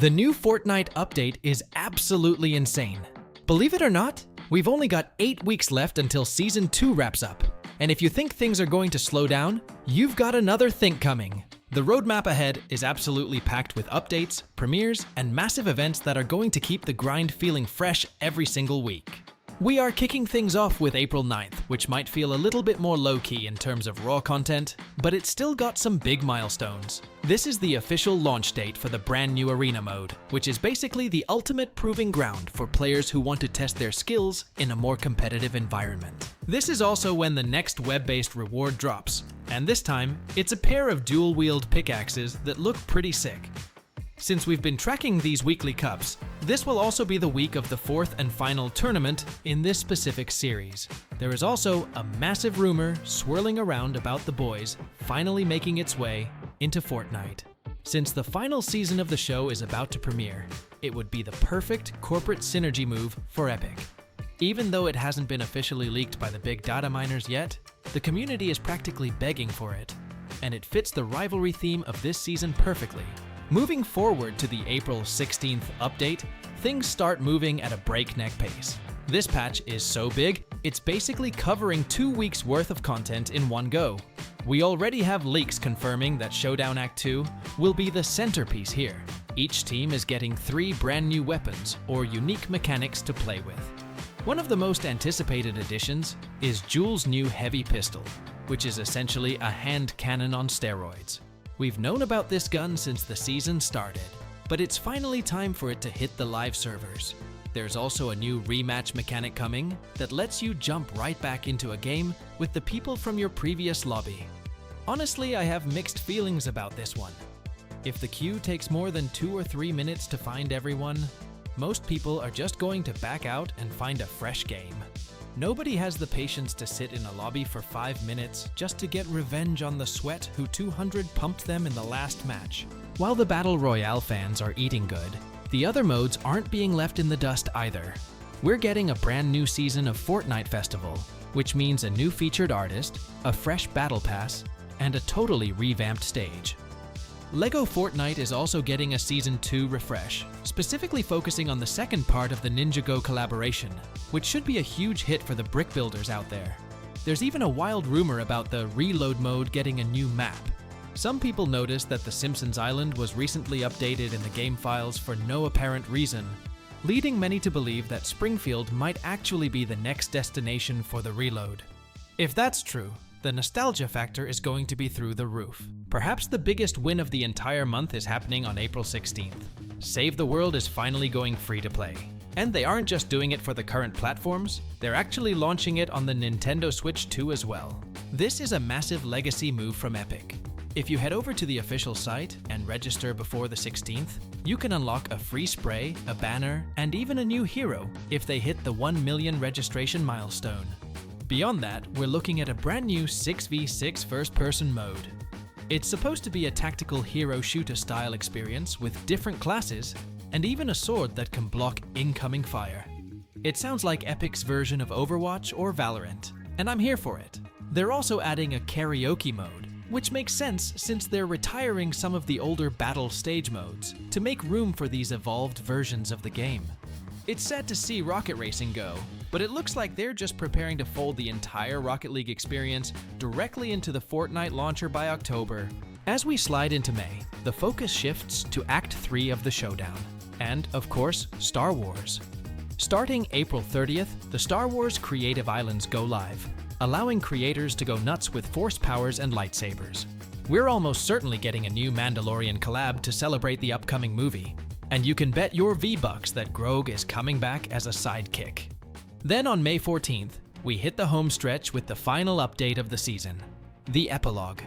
The new Fortnite update is absolutely insane. Believe it or not, we've only got 8 weeks left until Season 2 wraps up. And if you think things are going to slow down, you've got another think coming. The roadmap ahead is absolutely packed with updates, premieres, and massive events that are going to keep the grind feeling fresh every single week. We are kicking things off with April 9th, which might feel a little bit more low-key in terms of raw content, but it's still got some big milestones. This is the official launch date for the brand new Arena mode, which is basically the ultimate proving ground for players who want to test their skills in a more competitive environment. This is also when the next web-based reward drops, and this time, it's a pair of dual-wield pickaxes that look pretty sick. Since we've been tracking these weekly cups, this will also be the week of the fourth and final tournament in this specific series. There is also a massive rumor swirling around about the boys finally making its way into Fortnite. Since the final season of the show is about to premiere, it would be the perfect corporate synergy move for Epic. Even though it hasn't been officially leaked by the big data miners yet, the community is practically begging for it, and it fits the rivalry theme of this season perfectly. Moving forward to the April 16th update, things start moving at a breakneck pace. This patch is so big, it's basically covering 2 weeks worth of content in one go. We already have leaks confirming that Showdown Act 2 will be the centerpiece here. Each team is getting 3 brand new weapons or unique mechanics to play with. One of the most anticipated additions is Jules' new heavy pistol, which is essentially a hand cannon on steroids. We've known about this gun since the season started, but it's finally time for it to hit the live servers. There's also a new rematch mechanic coming that lets you jump right back into a game with the people from your previous lobby. Honestly, I have mixed feelings about this one. If the queue takes more than 2 or 3 minutes to find everyone, most people are just going to back out and find a fresh game. Nobody has the patience to sit in a lobby for 5 minutes just to get revenge on the sweat who 200 pumped them in the last match. While the Battle Royale fans are eating good, the other modes aren't being left in the dust either. We're getting a brand new season of Fortnite Festival, which means a new featured artist, a fresh battle pass, and a totally revamped stage. LEGO Fortnite is also getting a Season 2 refresh, specifically focusing on the second part of the Ninjago collaboration, which should be a huge hit for the brick builders out there. There's even a wild rumor about the Reload mode getting a new map. Some people noticed that the Simpsons Island was recently updated in the game files for no apparent reason, leading many to believe that Springfield might actually be the next destination for the Reload. If that's true, the nostalgia factor is going to be through the roof. Perhaps the biggest win of the entire month is happening on April 16th. Save the World is finally going free to play. And they aren't just doing it for the current platforms, they're actually launching it on the Nintendo Switch 2 as well. This is a massive legacy move from Epic. If you head over to the official site and register before the 16th, you can unlock a free spray, a banner, and even a new hero if they hit the 1 million registration milestone. Beyond that, we're looking at a brand new 6v6 first-person mode. It's supposed to be a tactical hero shooter style experience with different classes and even a sword that can block incoming fire. It sounds like Epic's version of Overwatch or Valorant, and I'm here for it. They're also adding a karaoke mode, which makes sense since they're retiring some of the older battle stage modes to make room for these evolved versions of the game. It's sad to see Rocket Racing go, but it looks like they're just preparing to fold the entire Rocket League experience directly into the Fortnite launcher by October. As we slide into May, the focus shifts to Act 3 of the Showdown, and, of course, Star Wars. Starting April 30th, the Star Wars Creative Islands go live, allowing creators to go nuts with force powers and lightsabers. We're almost certainly getting a new Mandalorian collab to celebrate the upcoming movie, and you can bet your V-Bucks that Grogue is coming back as a sidekick. Then on May 14th, we hit the home stretch with the final update of the season, the Epilogue.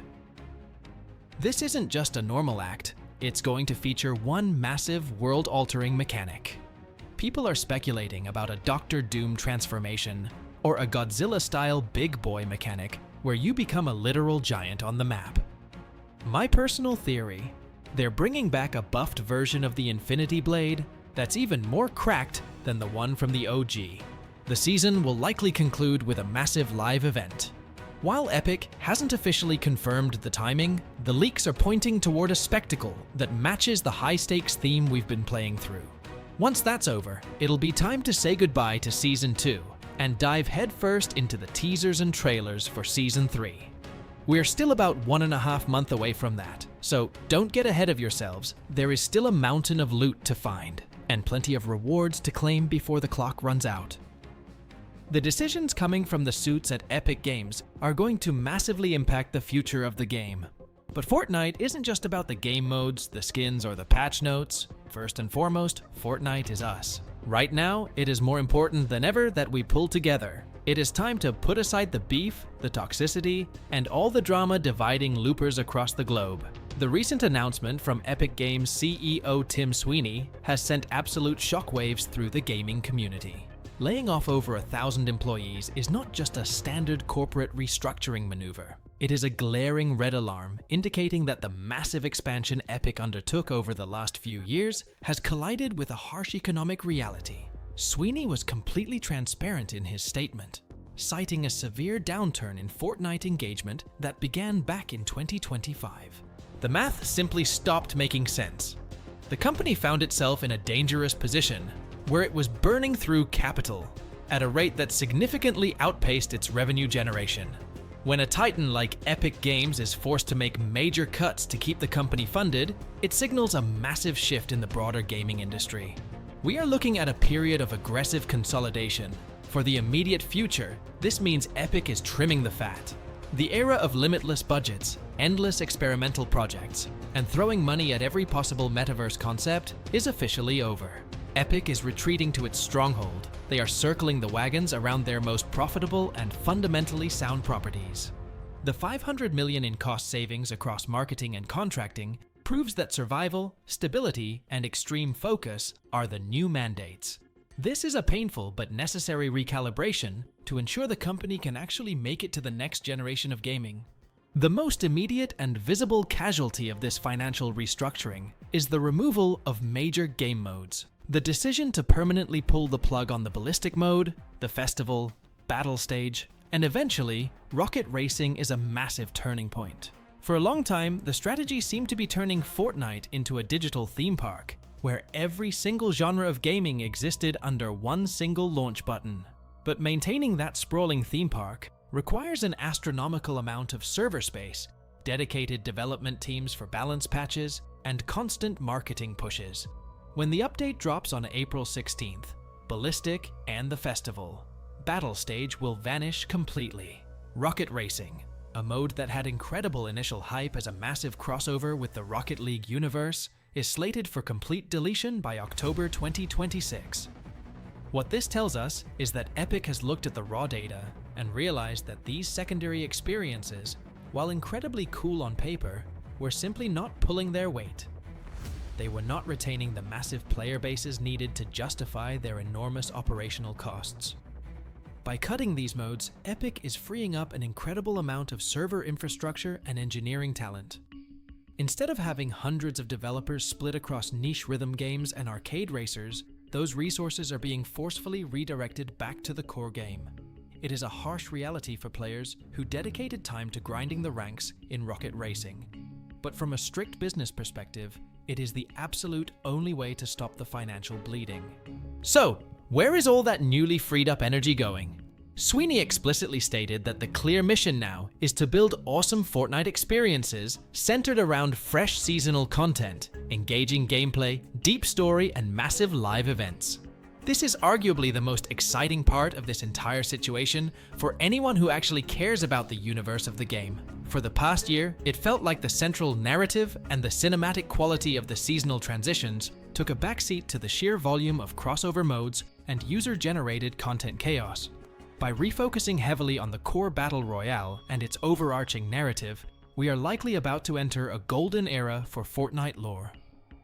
This isn't just a normal act, it's going to feature one massive world-altering mechanic. People are speculating about a Doctor Doom transformation, or a Godzilla-style big boy mechanic where you become a literal giant on the map. My personal theory, they're bringing back a buffed version of the Infinity Blade that's even more cracked than the one from the OG. The season will likely conclude with a massive live event. While Epic hasn't officially confirmed the timing, the leaks are pointing toward a spectacle that matches the high-stakes theme we've been playing through. Once that's over, it'll be time to say goodbye to Season 2 and dive headfirst into the teasers and trailers for Season 3. We're still about 1.5 months away from that, so don't get ahead of yourselves. There is still a mountain of loot to find, and plenty of rewards to claim before the clock runs out. The decisions coming from the suits at Epic Games are going to massively impact the future of the game. But Fortnite isn't just about the game modes, the skins, or the patch notes. First and foremost, Fortnite is us. Right now, it is more important than ever that we pull together. It is time to put aside the beef, the toxicity, and all the drama dividing loopers across the globe. The recent announcement from Epic Games CEO Tim Sweeney has sent absolute shockwaves through the gaming community. Laying off over 1,000 employees is not just a standard corporate restructuring maneuver. It is a glaring red alarm indicating that the massive expansion Epic undertook over the last few years has collided with a harsh economic reality. Sweeney was completely transparent in his statement, citing a severe downturn in Fortnite engagement that began back in 2025. The math simply stopped making sense. The company found itself in a dangerous position where it was burning through capital at a rate that significantly outpaced its revenue generation. When a titan like Epic Games is forced to make major cuts to keep the company funded, it signals a massive shift in the broader gaming industry. We are looking at a period of aggressive consolidation. For the immediate future, this means Epic is trimming the fat. The era of limitless budgets, endless experimental projects, and throwing money at every possible metaverse concept is officially over. Epic is retreating to its stronghold. They are circling the wagons around their most profitable and fundamentally sound properties. The $500 million in cost savings across marketing and contracting proves that survival, stability, and extreme focus are the new mandates. This is a painful but necessary recalibration to ensure the company can actually make it to the next generation of gaming. The most immediate and visible casualty of this financial restructuring is the removal of major game modes. The decision to permanently pull the plug on the ballistic mode, the festival, battle stage, and eventually, rocket racing is a massive turning point. For a long time, the strategy seemed to be turning Fortnite into a digital theme park, where every single genre of gaming existed under one single launch button. But maintaining that sprawling theme park requires an astronomical amount of server space, dedicated development teams for balance patches, and constant marketing pushes. When the update drops on April 16th, Ballistic and the Festival, Battle Stage will vanish completely. Rocket Racing, a mode that had incredible initial hype as a massive crossover with the Rocket League universe, is slated for complete deletion by October 2026. What this tells us is that Epic has looked at the raw data and realized that these secondary experiences, while incredibly cool on paper, were simply not pulling their weight. They were not retaining the massive player bases needed to justify their enormous operational costs. By cutting these modes, Epic is freeing up an incredible amount of server infrastructure and engineering talent. Instead of having hundreds of developers split across niche rhythm games and arcade racers, those resources are being forcefully redirected back to the core game. It is a harsh reality for players who dedicated time to grinding the ranks in Rocket Racing. But from a strict business perspective, it is the absolute only way to stop the financial bleeding. So, where is all that newly freed up energy going? Sweeney explicitly stated that the clear mission now is to build awesome Fortnite experiences centered around fresh seasonal content, engaging gameplay, deep story, and massive live events. This is arguably the most exciting part of this entire situation for anyone who actually cares about the universe of the game. For the past year, it felt like the central narrative and the cinematic quality of the seasonal transitions took a backseat to the sheer volume of crossover modes and user-generated content chaos. By refocusing heavily on the core battle royale and its overarching narrative, we are likely about to enter a golden era for Fortnite lore.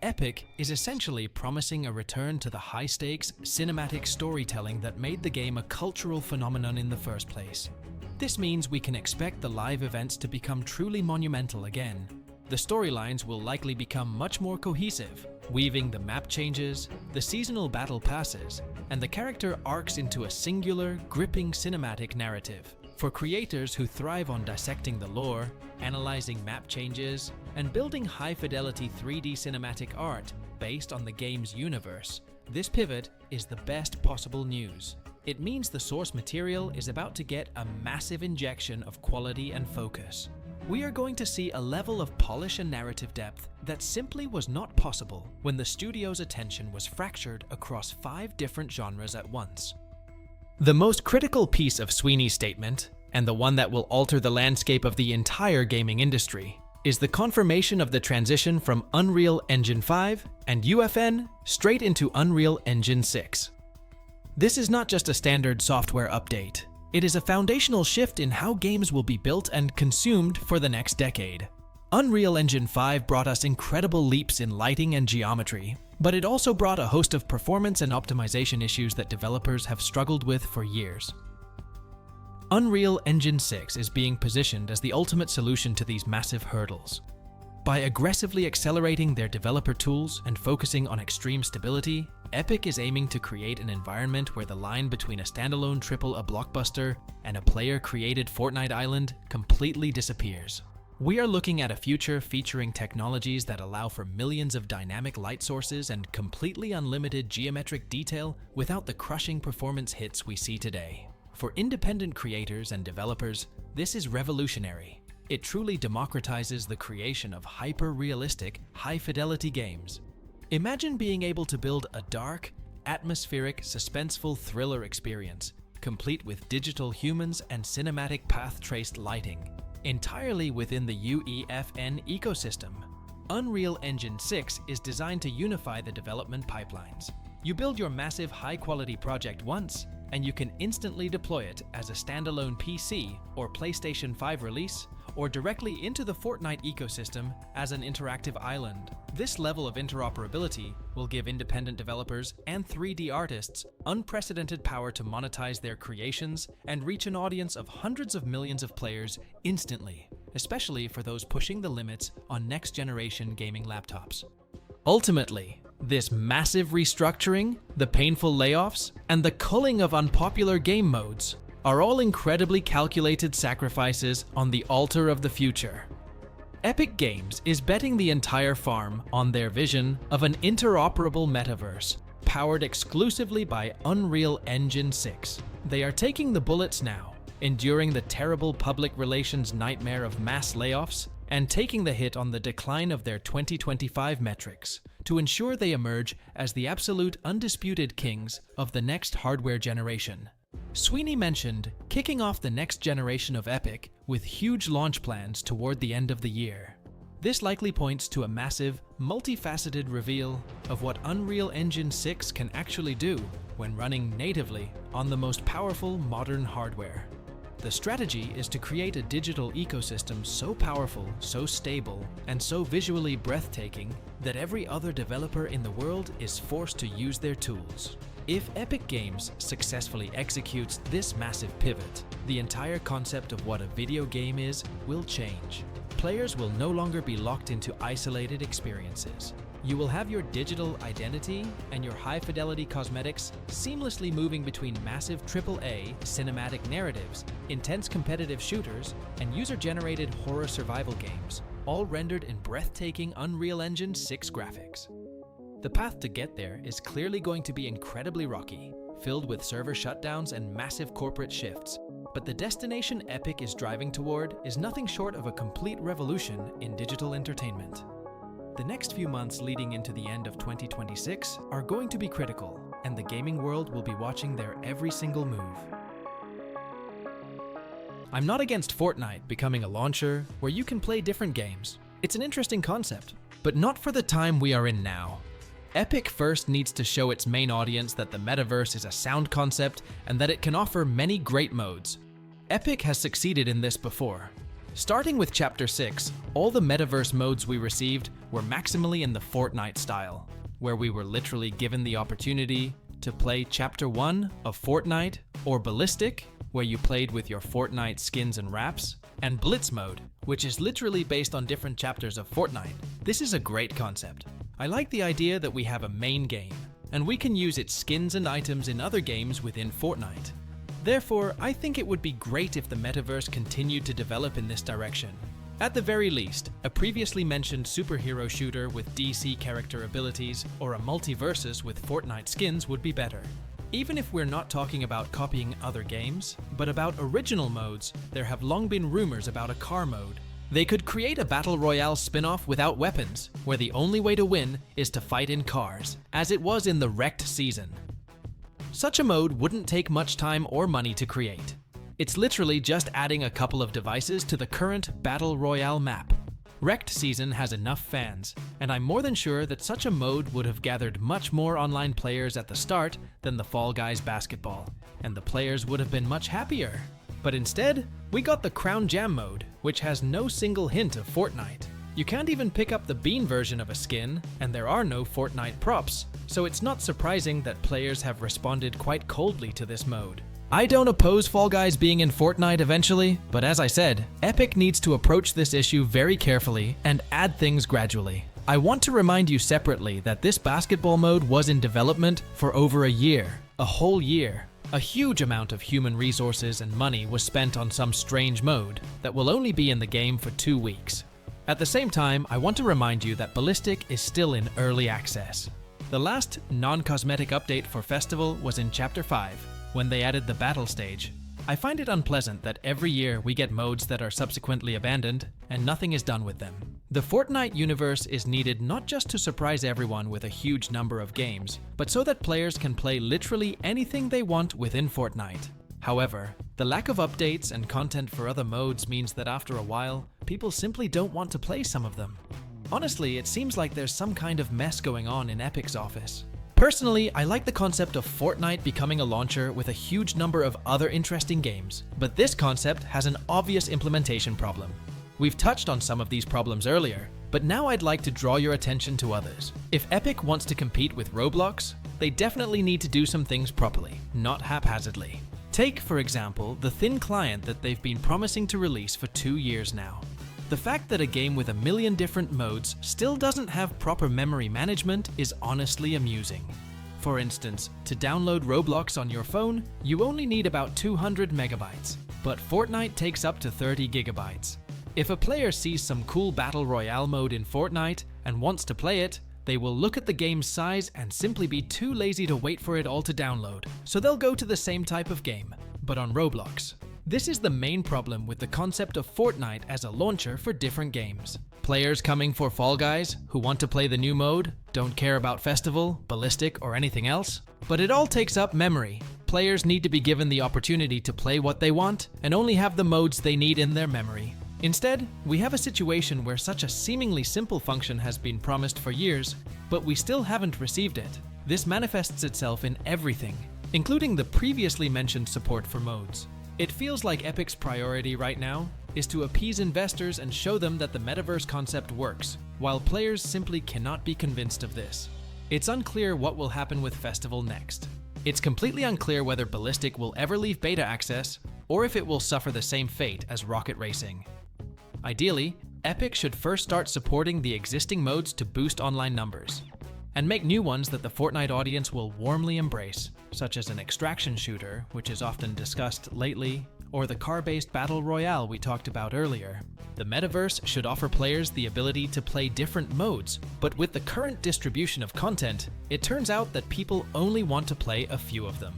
Epic is essentially promising a return to the high-stakes, cinematic storytelling that made the game a cultural phenomenon in the first place. This means we can expect the live events to become truly monumental again. The storylines will likely become much more cohesive, weaving the map changes, the seasonal battle passes, and the character arcs into a singular, gripping cinematic narrative. For creators who thrive on dissecting the lore, analyzing map changes, and building high-fidelity 3D cinematic art based on the game's universe, this pivot is the best possible news. It means the source material is about to get a massive injection of quality and focus. We are going to see a level of polish and narrative depth that simply was not possible when the studio's attention was fractured across 5 different genres at once. The most critical piece of Sweeney's statement, and the one that will alter the landscape of the entire gaming industry, is the confirmation of the transition from Unreal Engine 5 and UFN straight into Unreal Engine 6. This is not just a standard software update. It is a foundational shift in how games will be built and consumed for the next decade. Unreal Engine 5 brought us incredible leaps in lighting and geometry, but it also brought a host of performance and optimization issues that developers have struggled with for years. Unreal Engine 6 is being positioned as the ultimate solution to these massive hurdles. By aggressively accelerating their developer tools and focusing on extreme stability, Epic is aiming to create an environment where the line between a standalone AAA blockbuster and a player-created Fortnite island completely disappears. We are looking at a future featuring technologies that allow for millions of dynamic light sources and completely unlimited geometric detail without the crushing performance hits we see today. For independent creators and developers, this is revolutionary. It truly democratizes the creation of hyper-realistic, high-fidelity games. Imagine being able to build a dark, atmospheric, suspenseful thriller experience, complete with digital humans and cinematic path-traced lighting, entirely within the UEFN ecosystem. Unreal Engine 6 is designed to unify the development pipelines. You build your massive high-quality project once, and you can instantly deploy it as a standalone PC or PlayStation 5 release, or directly into the Fortnite ecosystem as an interactive island. This level of interoperability will give independent developers and 3D artists unprecedented power to monetize their creations and reach an audience of hundreds of millions of players instantly, especially for those pushing the limits on next-generation gaming laptops. Ultimately, this massive restructuring, the painful layoffs, and the culling of unpopular game modes are all incredibly calculated sacrifices on the altar of the future. Epic Games is betting the entire farm on their vision of an interoperable metaverse, powered exclusively by Unreal Engine 6. They are taking the bullets now, enduring the terrible public relations nightmare of mass layoffs, and taking the hit on the decline of their 2025 metrics to ensure they emerge as the absolute undisputed kings of the next hardware generation. Sweeney mentioned kicking off the next generation of Epic with huge launch plans toward the end of the year. This likely points to a massive, multifaceted reveal of what Unreal Engine 6 can actually do when running natively on the most powerful modern hardware. The strategy is to create a digital ecosystem so powerful, so stable, and so visually breathtaking that every other developer in the world is forced to use their tools. If Epic Games successfully executes this massive pivot, the entire concept of what a video game is will change. Players will no longer be locked into isolated experiences. You will have your digital identity and your high-fidelity cosmetics seamlessly moving between massive AAA cinematic narratives, intense competitive shooters, and user-generated horror survival games, all rendered in breathtaking Unreal Engine 6 graphics. The path to get there is clearly going to be incredibly rocky, filled with server shutdowns and massive corporate shifts, but the destination Epic is driving toward is nothing short of a complete revolution in digital entertainment. The next few months leading into the end of 2026 are going to be critical, and the gaming world will be watching their every single move. I'm not against Fortnite becoming a launcher where you can play different games. It's an interesting concept, but not for the time we are in now. Epic first needs to show its main audience that the metaverse is a sound concept and that it can offer many great modes. Epic has succeeded in this before. Starting with Chapter 6, all the metaverse modes we received were maximally in the Fortnite style, where we were literally given the opportunity to play Chapter 1 of Fortnite, or Ballistic, where you played with your Fortnite skins and wraps, and Blitz mode, which is literally based on different chapters of Fortnite. This is a great concept. I like the idea that we have a main game, and we can use its skins and items in other games within Fortnite. Therefore, I think it would be great if the metaverse continued to develop in this direction. At the very least, a previously mentioned superhero shooter with DC character abilities or a multiversus with Fortnite skins would be better. Even if we're not talking about copying other games, but about original modes, there have long been rumors about a car mode. They could create a battle royale spin-off without weapons, where the only way to win is to fight in cars, as it was in the Wrecked season. Such a mode wouldn't take much time or money to create. It's literally just adding a couple of devices to the current Battle Royale map. Wrecked Season has enough fans, and I'm more than sure that such a mode would have gathered much more online players at the start than the Fall Guys basketball, and the players would have been much happier. But instead, we got the Crown Jam mode, which has no single hint of Fortnite. You can't even pick up the bean version of a skin, and there are no Fortnite props, so it's not surprising that players have responded quite coldly to this mode. I don't oppose Fall Guys being in Fortnite eventually, but as I said, Epic needs to approach this issue very carefully and add things gradually. I want to remind you separately that this basketball mode was in development for over a year, a whole year. A huge amount of human resources and money was spent on some strange mode that will only be in the game for 2 weeks. At the same time, I want to remind you that Ballistic is still in early access. The last non-cosmetic update for Festival was in Chapter 5, when they added the battle stage. I find it unpleasant that every year we get modes that are subsequently abandoned and nothing is done with them. The Fortnite universe is needed not just to surprise everyone with a huge number of games, but so that players can play literally anything they want within Fortnite. However, the lack of updates and content for other modes means that after a while, people simply don't want to play some of them. Honestly, it seems like there's some kind of mess going on in Epic's office. Personally, I like the concept of Fortnite becoming a launcher with a huge number of other interesting games, but this concept has an obvious implementation problem. We've touched on some of these problems earlier, but now I'd like to draw your attention to others. If Epic wants to compete with Roblox, they definitely need to do some things properly, not haphazardly. Take, for example, the thin client that they've been promising to release for 2 years now. The fact that a game with a million different modes still doesn't have proper memory management is honestly amusing. For instance, to download Roblox on your phone, you only need about 200 megabytes, but Fortnite takes up to 30 gigabytes. If a player sees some cool Battle Royale mode in Fortnite and wants to play it, they will look at the game's size and simply be too lazy to wait for it all to download, so they'll go to the same type of game, but on Roblox. This is the main problem with the concept of Fortnite as a launcher for different games. Players coming for Fall Guys, who want to play the new mode, don't care about Festival, Ballistic, or anything else, but it all takes up memory. Players need to be given the opportunity to play what they want and only have the modes they need in their memory. Instead, we have a situation where such a seemingly simple function has been promised for years, but we still haven't received it. This manifests itself in everything, including the previously mentioned support for modes. It feels like Epic's priority right now is to appease investors and show them that the metaverse concept works, while players simply cannot be convinced of this. It's unclear what will happen with Festival next. It's completely unclear whether Ballistic will ever leave beta access, or if it will suffer the same fate as Rocket Racing. Ideally, Epic should first start supporting the existing modes to boost online numbers, and make new ones that the Fortnite audience will warmly embrace, such as an extraction shooter, which is often discussed lately, or the car-based battle royale we talked about earlier. The metaverse should offer players the ability to play different modes, but with the current distribution of content, it turns out that people only want to play a few of them.